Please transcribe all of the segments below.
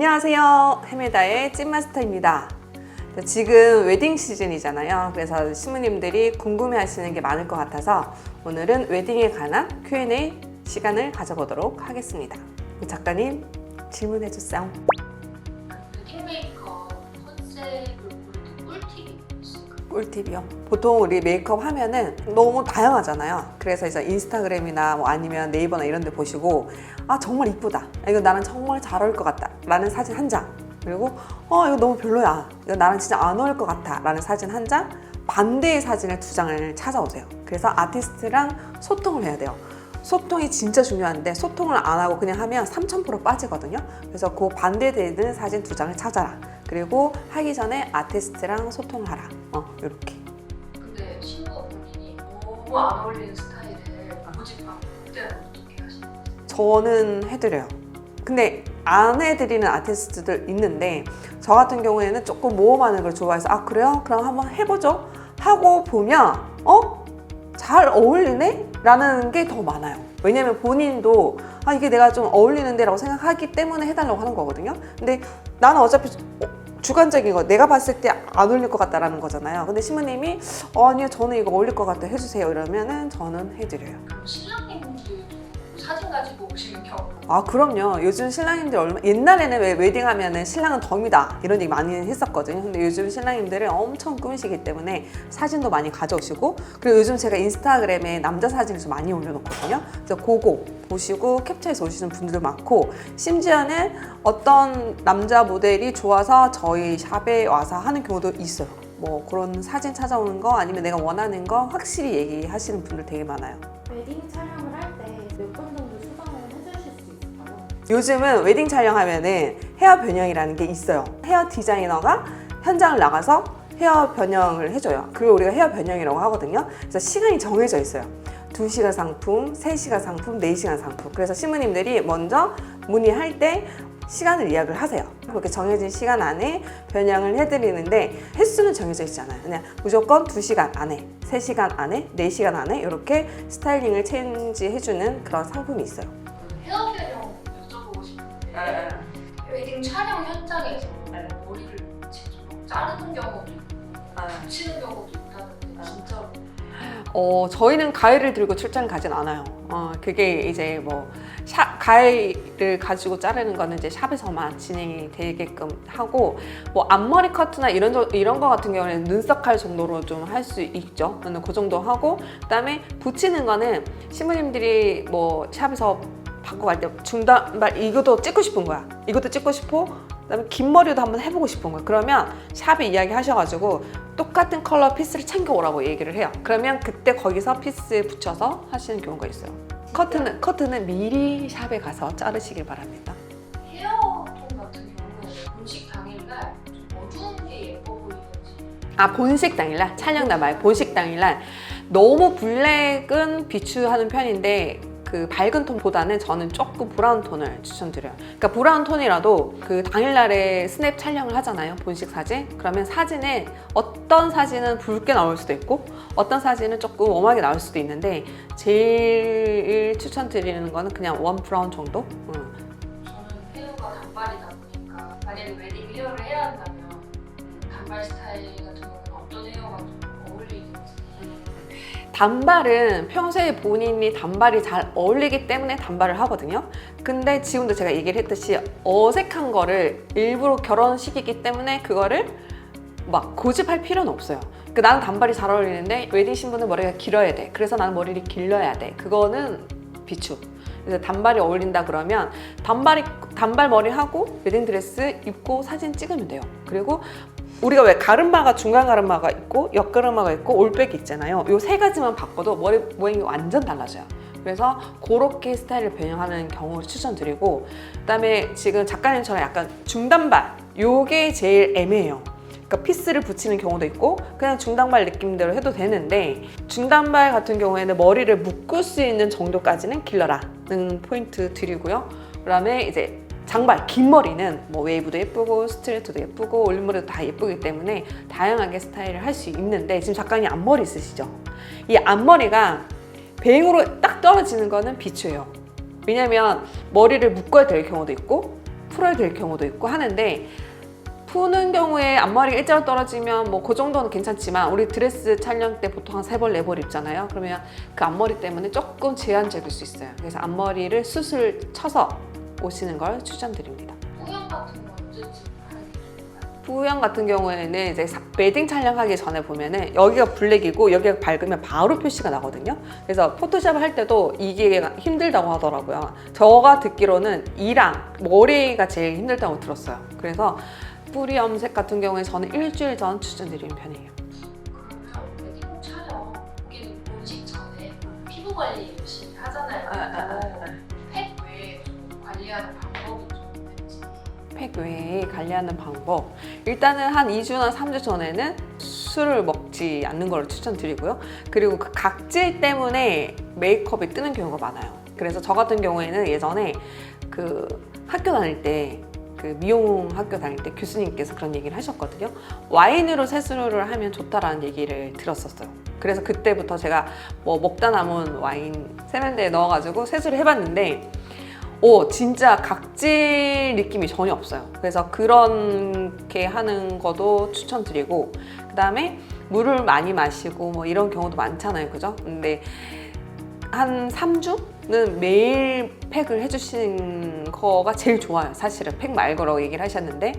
안녕하세요. 헤메다의 찐마스터입니다. 지금 웨딩 시즌이잖아요. 그래서 신부님들이 궁금해 하시는 게 많을 것 같아서 오늘은 웨딩에 관한 Q&A 시간을 가져보도록 하겠습니다. 작가님 질문해 주세요. 웨딩 메이크업 컨셉을 고를 때 꿀팁이 있을까요? 꿀팁이요? 보통 우리 메이크업 하면은 너무 다양하잖아요. 그래서 이제 인스타그램이나 뭐 아니면 네이버나 이런 데 보시고 아 정말 이쁘다, 이거 나랑 정말 잘 어울릴 것 같다 라는 사진 한 장, 그리고 이거 너무 별로야, 이거 나랑 진짜 안 어울릴 것 같아 라는 사진 한 장, 반대의 사진을 두 장을 찾아오세요. 그래서 아티스트랑 소통을 해야 돼요. 소통이 진짜 중요한데 소통을 안 하고 그냥 하면 3000% 빠지거든요. 그래서 그 반대되는 사진 두 장을 찾아라. 그리고 하기 전에 아티스트랑 소통을 하라. 이렇게. 근데 신부 본인이 너무 안 어울리는 스타일을 모집하고 그때는 어떻게 하시나요? 저는 해드려요. 근데 안 해드리는 아티스트들 있는데 저 같은 경우에는 조금 모험하는 걸 좋아해서 아 그래요? 그럼 한번 해보죠 하고 보면 잘 어울리네? 라는 게 더 많아요. 왜냐면 본인도 아 이게 내가 좀 어울리는데 라고 생각하기 때문에 해달라고 하는 거거든요. 근데 나는 어차피 주관적인 거, 내가 봤을 때 안 어울릴 것 같다라는 거잖아요. 근데 신부님이 아니요 저는 이거 어울릴 것 같아 해주세요 이러면은 저는 해드려요. 그럼 신랑님들도 사진 가지고 오시는 경우 아 그럼요. 요즘 신랑님들 옛날에는 왜 웨딩하면은 신랑은 덤이다 이런 얘기 많이 했었거든요. 근데 요즘 신랑님들은 엄청 꾸미시기 때문에 사진도 많이 가져오시고, 그리고 요즘 제가 인스타그램에 남자 사진을 좀 많이 올려놓거든요. 그래서 그거 보시고 캡처해서 오시는 분들도 많고, 심지어는 어떤 남자 모델이 좋아서 저희 샵에 와서 하는 경우도 있어요. 뭐 그런 사진 찾아오는 거 아니면 내가 원하는 거 확실히 얘기하시는 분들 되게 많아요. 웨딩 촬영을 할 때 몇 번 정도 수정을 해주실 수 있을까요? 요즘은 웨딩 촬영하면은 헤어 변형이라는 게 있어요. 헤어 디자이너가 현장을 나가서 헤어 변형을 해줘요. 그걸 우리가 헤어 변형이라고 하거든요. 그래서 시간이 정해져 있어요. 2시간 상품, 3시간 상품, 4시간 상품. 그래서 신부님들이 먼저 문의할 때 시간을 예약을 하세요. 그렇게 정해진 시간 안에 변형을 해드리는데 횟수는 정해져 있지 않아요. 그냥 무조건 2시간 안에, 3시간 안에, 4시간 안에 이렇게 스타일링을 체인지 해주는 그런 상품이 있어요. 헤어 변형 여쭤보고 싶은데 웨딩 촬영 현장에서 머리를 직접 자르는 경우도 있고 붙이는 경우도 있다는데 진짜로 저희는 가위를 들고 출장을 가진 않아요. 그게 이제 뭐 가위를 가지고 자르는 거는 이제 샵에서만 진행이 되게끔 하고, 뭐 앞머리 커트나 이런 거 같은 경우는 눈썹 칼 정도로 좀 할 수 있죠. 그 정도 하고, 그다음에 붙이는 거는 신부님들이 뭐 샵에서 받고 갈 때 중단발 이것도 찍고 싶은 거야. 이것도 찍고 싶어. 그다음에 긴 머리도 한번 해보고 싶은 거예요. 그러면 샵에 이야기 하셔가지고 똑같은 컬러 피스를 챙겨오라고 얘기를 해요. 그러면 그때 거기서 피스 붙여서 하시는 경우가 있어요. 커트는 미리 샵에 가서 자르시길 바랍니다. 헤어톤 같은 경우는 본식 당일날 좀 어두운 게 예뻐 보이는지 본식 당일날? 촬영 날 말고 본식 당일날 너무 블랙은 비추하는 편인데 그 밝은 톤보다는 저는 조금 브라운 톤을 추천드려요. 그러니까 브라운 톤이라도 그 당일날에 스냅 촬영을 하잖아요, 본식 사진. 그러면 사진에 어떤 사진은 붉게 나올 수도 있고 어떤 사진은 조금 웜하게 나올 수도 있는데 제일 추천드리는 거는 그냥 원 브라운 정도? 저는 헤어가 단발이다 보니까 만약에 웨딩 헤어를 해야 한다면 단발 스타일 같은 경우는 어떤 헤어가 좀 어울리는지 단발은 평소에 본인이 단발이 잘 어울리기 때문에 단발을 하거든요. 근데 지금도 제가 얘기를 했듯이 어색한 거를 일부러 결혼식이기 때문에 그거를 막 고집할 필요는 없어요. 나는 단발이 잘 어울리는데 웨딩 신부는 머리가 길어야 돼. 그래서 나는 머리를 길러야 돼. 그거는 비추. 그래서 단발이 어울린다 그러면 단발 머리 하고 웨딩 드레스 입고 사진 찍으면 돼요. 그리고 우리가 왜 가르마가 중간 가르마가 있고 옆 가르마가 있고 올백이 있잖아요. 요 세 가지만 바꿔도 머리 모양이 완전 달라져요. 그래서 그렇게 스타일을 변형하는 경우를 추천드리고, 그다음에 지금 작가님처럼 약간 중단발 요게 제일 애매해요. 그러니까 피스를 붙이는 경우도 있고 그냥 중단발 느낌대로 해도 되는데, 중단발 같은 경우에는 머리를 묶을 수 있는 정도까지는 길러라는 포인트 드리고요. 그다음에 이제 장발, 긴 머리는 뭐 웨이브도 예쁘고 스트레이트도 예쁘고 올림머리도 다 예쁘기 때문에 다양하게 스타일을 할 수 있는데, 지금 작가님 앞머리 있으시죠? 이 앞머리가 배행으로 딱 떨어지는 거는 비추예요. 왜냐면 머리를 묶어야 될 경우도 있고 풀어야 될 경우도 있고 하는데 푸는 경우에 앞머리가 일자로 떨어지면 뭐 그 정도는 괜찮지만 우리 드레스 촬영 때 보통 한 3벌, 4벌 입잖아요. 그러면 그 앞머리 때문에 조금 제한적일 수 있어요. 그래서 앞머리를 숱을 쳐서 오시는 걸 추천드립니다. 뿌연 같은 건 언제쯤 하는 게 좋을까요? 뿌연 같은 경우에는 이제 웨딩 촬영하기 전에 보면은 여기가 블랙이고 여기가 밝으면 바로 표시가 나거든요. 그래서 포토샵을 할 때도 이게 힘들다고 하더라고요. 제가 듣기로는 이랑 머리가 제일 힘들다고 들었어요. 그래서 뿌리 염색 같은 경우에 저는 일주일 전 추천드리는 편이에요. 그러면 웨딩 촬영 고객님 본식 전에 피부 관리 열심히 하잖아요. 팩 외에 좀 관리하는 방법이 좀 있는지. 팩 외에 관리하는 방법, 일단은 한 2주나 3주 전에는 술을 먹지 않는 걸 추천드리고요. 그리고 그 각질 때문에 메이크업이 뜨는 경우가 많아요. 그래서 저 같은 경우에는 예전에 그 학교 다닐 때 그 미용 학교 다닐 때 교수님께서 그런 얘기를 하셨거든요. 와인으로 세수를 하면 좋다라는 얘기를 들었었어요. 그래서 그때부터 제가 뭐 먹다 남은 와인 세면대에 넣어가지고 세수를 해봤는데 진짜 각질 느낌이 전혀 없어요. 그래서 그렇게 하는 것도 추천드리고, 그 다음에 물을 많이 마시고 뭐 이런 경우도 많잖아요. 그죠? 근데 한 3주는 매일 팩을 해주시는 거가 제일 좋아요. 사실은 팩 말고라고 얘기를 하셨는데,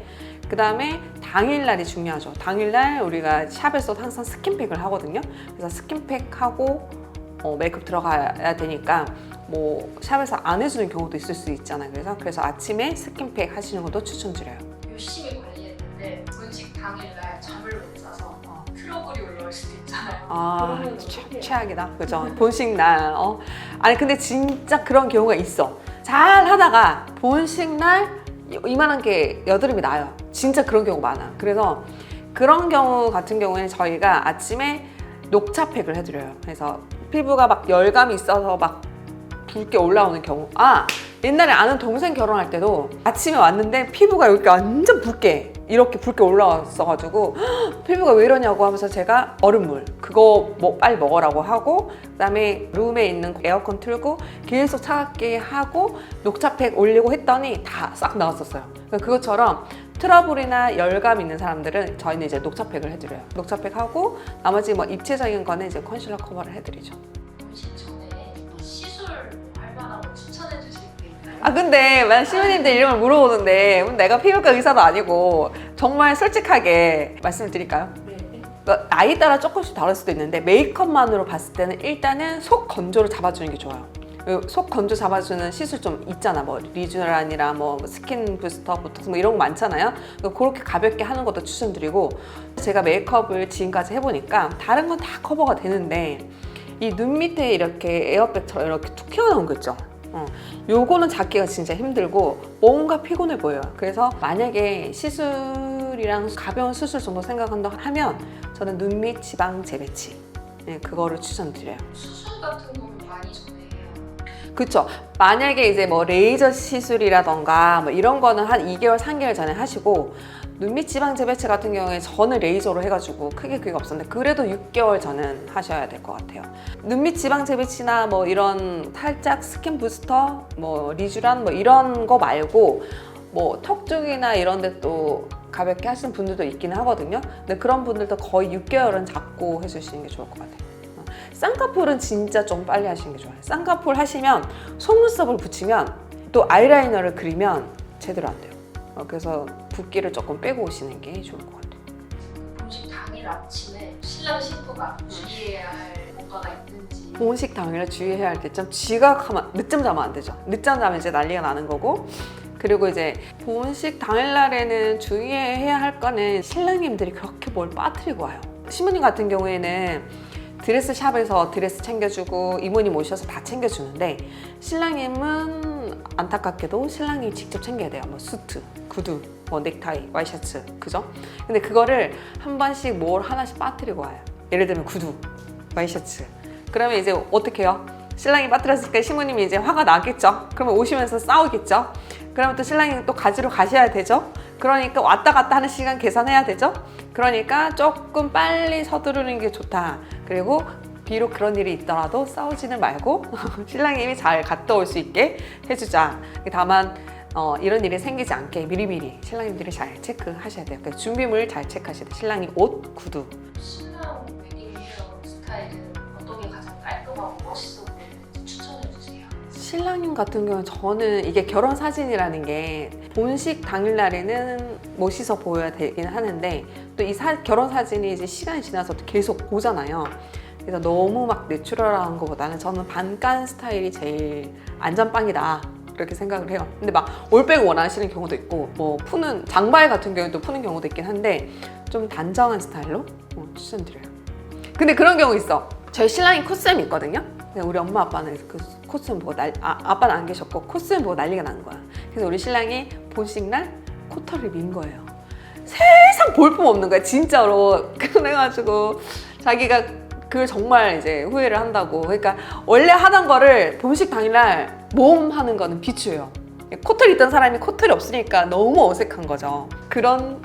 그 다음에 당일날이 중요하죠. 당일날 우리가 샵에서 항상 스킨팩을 하거든요. 그래서 스킨팩하고 메이크업 들어가야 되니까 뭐 샵에서 안 해주는 경우도 있을 수 있잖아요. 그래서 아침에 스킨팩 하시는 것도 추천드려요. 열심히 관리했는데 본식 당일날 잠을 못 자서 트러블이 올라올 수도 있잖아요. 그러면 어떻게 해요? 최악이다. 그죠? 본식 날. 아니 근데 진짜 그런 경우가 있어. 잘 하다가 본식 날 이만한 게 여드름이 나요. 진짜 그런 경우 많아. 그래서 그런 경우 같은 경우에는 저희가 아침에 녹차팩을 해드려요. 그래서 피부가 막 열감이 있어서 막 붉게 올라오는 경우. 옛날에 아는 동생 결혼할 때도 아침에 왔는데 피부가 여기 완전 붉게 이렇게 붉게 올라왔어가지고 피부가 왜 이러냐고 하면서 제가 얼음물 그거 빨리 먹으라고 하고, 그 다음에 룸에 있는 에어컨 틀고 계속 차갑게 하고 녹차팩 올리고 했더니 다 싹 나왔었어요. 그러니까 그것처럼 트러블이나 열감 있는 사람들은 저희는 이제 녹차팩을 해드려요. 녹차팩 하고 나머지 뭐 입체적인 거는 이제 컨실러 커버를 해드리죠. 본식 전에 시술 할 만한 거 추천해 주실 게 있나요? 근데 만약 시민님들 이름을 물어보는데 내가 피부과 의사도 아니고 정말 솔직하게 말씀을 드릴까요? 네. 나이 따라 조금씩 다를 수도 있는데 메이크업만으로 봤을 때는 일단은 속 건조를 잡아주는 게 좋아요. 속 건조 잡아주는 시술 좀 있잖아. 뭐 리쥬란이라 뭐 스킨 부스터, 보톡스 뭐 이런 거 많잖아요. 그렇게 가볍게 하는 것도 추천드리고, 제가 메이크업을 지금까지 해보니까 다른 건 다 커버가 되는데 이 눈 밑에 이렇게 에어백처럼 이렇게 툭 튀어나온 거 있죠. 요거는 잡기가 진짜 힘들고 뭔가 피곤해 보여요. 그래서 만약에 시술이랑 가벼운 수술 정도 생각한다 하면 저는 눈 밑 지방 재배치 그거를 추천드려요. 수술 같은 거는 많이 전에 해요. 그쵸. 만약에 이제 뭐 레이저 시술이라던가 뭐 이런 거는 한 2개월, 3개월 전에 하시고, 눈밑 지방 재배치 같은 경우에 저는 레이저로 해가지고 크게 그게 없었는데 그래도 6개월 전은 하셔야 될 것 같아요. 눈밑 지방 재배치나 뭐 이런 살짝 스킨 부스터, 뭐 리쥬란 뭐 이런 거 말고 뭐 턱 쪽이나 이런 데 또 가볍게 하시는 분들도 있긴 하거든요. 근데 그런 분들도 거의 6개월은 잡고 해주시는 게 좋을 것 같아요. 쌍꺼풀은 진짜 좀 빨리 하시는 게 좋아요. 쌍꺼풀 하시면 속눈썹을 붙이면 또 아이라이너를 그리면 제대로 안 돼요. 그래서 붓기를 조금 빼고 오시는 게 좋을 것 같아요. 본식 당일 아침에 신랑 신부가 주의해야 할 뭔가가 있는지. 본식 당일에 주의해야 할 게 좀 지각하면 늦잠 자면 안 되죠. 늦잠 자면 이제 난리가 나는 거고, 그리고 이제 본식 당일날에는 주의해야 할 거는 신랑님들이 그렇게 뭘 빠뜨리고 와요. 신부님 같은 경우에는 드레스 샵에서 드레스 챙겨주고 이모님 오셔서 다 챙겨주는데, 신랑님은 안타깝게도 신랑님이 직접 챙겨야 돼요. 뭐 수트, 구두, 뭐 넥타이, 와이셔츠, 그죠? 근데 그거를 한 번씩 뭘 하나씩 빠뜨리고 와요. 예를 들면 구두, 와이셔츠. 그러면 이제 어떻게 해요? 신랑이 빠뜨렸으니까 신부님이 이제 화가 나겠죠? 그러면 오시면서 싸우겠죠? 그러면 또 신랑이 또 가지러 가셔야 되죠? 그러니까 왔다 갔다 하는 시간 계산해야 되죠? 그러니까 조금 빨리 서두르는 게 좋다. 그리고 비록 그런 일이 있더라도 싸우지는 말고 신랑님이 잘 갔다 올 수 있게 해주자. 다만 이런 일이 생기지 않게 미리미리 신랑님들이 잘 체크하셔야 돼요. 그러니까 준비물 잘 체크하셔야 돼요. 신랑이 옷, 구두. 신랑 웨딩 헤어 스타일은 어떤 게 가장 깔끔하고 멋있어 보이는지 추천해주세요. 신랑님 같은 경우는 저는 이게 결혼 사진이라는 게 본식 당일날에는 멋있어 보여야 되긴 하는데 또 이 결혼 사진이 이제 시간이 지나서 계속 보잖아요. 그래서 너무 막 내추럴한 것보다는 저는 반간 스타일이 제일 안전빵이다 그렇게 생각을 해요. 근데 막 올백 원하시는 경우도 있고 뭐 푸는 장발 같은 경우도 푸는 경우도 있긴 한데 좀 단정한 스타일로 추천드려요. 근데 그런 경우 있어. 저희 신랑이 코스튬이 있거든요. 근데 우리 엄마 아빠는 그 코스튬 보고 아빠는 안 계셨고 코스튬 보고 난리가 난 거야. 그래서 우리 신랑이 본식 날 코털을 민 거예요. 세상 볼품 없는 거야 진짜로. 그래가지고 자기가 그걸 정말 이제 후회를 한다고. 그러니까 원래 하던 거를 본식 당일날 모험 하는 거는 비추예요. 코털 있던 사람이 코털이 없으니까 너무 어색한 거죠. 그런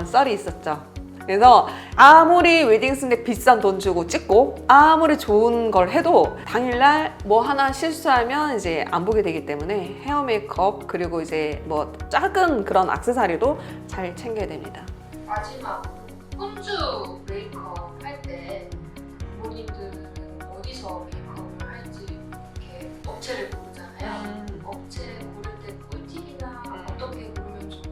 썰이 있었죠. 그래서 아무리 웨딩 스낵 비싼 돈 주고 찍고 아무리 좋은 걸 해도 당일날 뭐 하나 실수하면 이제 안 보게 되기 때문에 헤어 메이크업 그리고 이제 뭐 작은 그런 액세서리도 잘 챙겨야 됩니다. 마지막으로 혼주 메이크업 할 때 부모님들은 어디서 메이크업을 할지 이렇게 업체를 고르잖아요. 업체 고를 때 꿀팁이나 어떻게 고르면 좋을지.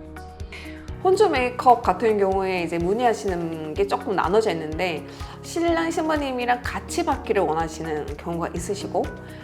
혼주 메이크업 같은 경우에 이제 문의하시는 게 조금 나눠져 있는데 신랑 신부님이랑 같이 받기를 원하시는 경우가 있으시고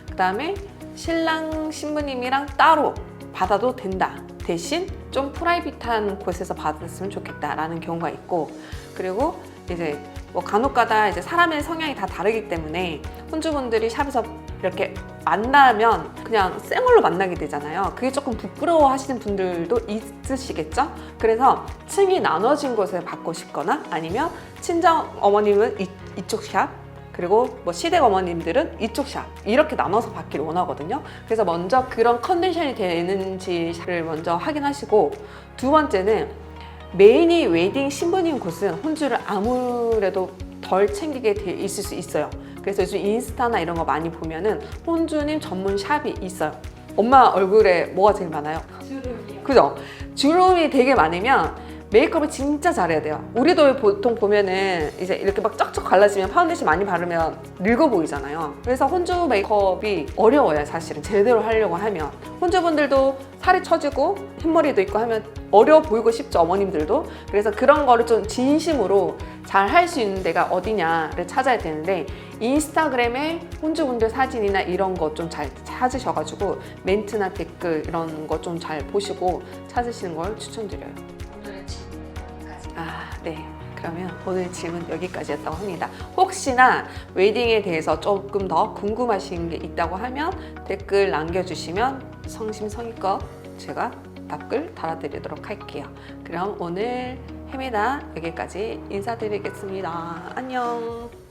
그 다음에 신랑 신부님이랑 따로 받아도 된다. 대신 좀 프라이빗한 곳에서 받았으면 좋겠다라는 경우가 있고 그리고 이제 뭐 간혹가다 이제 사람의 성향이 다 다르기 때문에 혼주분들이 샵에서 이렇게 만나면 그냥 생얼로 만나게 되잖아요. 그게 조금 부끄러워 하시는 분들도 있으시겠죠? 그래서 층이 나눠진 곳에 받고 싶거나 아니면 친정 어머님은 이쪽 샵 그리고 뭐 시댁 어머님들은 이쪽 샵 이렇게 나눠서 받기를 원하거든요. 그래서 먼저 그런 컨디션이 되는지를 먼저 확인하시고 두 번째는 메인이 웨딩 신부님 곳은 혼주를 아무래도 덜 챙기게 돼 있을 수 있어요. 그래서 요즘 인스타나 이런 거 많이 보면은 혼주님 전문 샵이 있어요. 엄마 얼굴에 뭐가 제일 많아요? 주름이요. 그죠? 주름이 되게 많으면 메이크업을 진짜 잘해야 돼요. 우리도 보통 보면은 이제 이렇게 막 쩍쩍 갈라지면 파운데이션 많이 바르면 늙어 보이잖아요. 그래서 혼주 메이크업이 어려워요, 사실은. 제대로 하려고 하면. 혼주분들도 살이 처지고 흰머리도 있고 하면 어려워 보이고 싶죠, 어머님들도. 그래서 그런 거를 좀 진심으로 잘 할 수 있는 데가 어디냐를 찾아야 되는데 인스타그램에 혼주분들 사진이나 이런 거 좀 잘 찾으셔가지고 멘트나 댓글 이런 거 좀 잘 보시고 찾으시는 걸 추천드려요. 오늘의 질문 여기까지. 네. 그러면 오늘 질문 여기까지였다고 합니다. 혹시나 웨딩에 대해서 조금 더 궁금하신 게 있다고 하면 댓글 남겨주시면 성심성의껏 제가 답글 달아드리도록 할게요. 그럼 오늘 헤매다 여기까지 인사드리겠습니다. 안녕.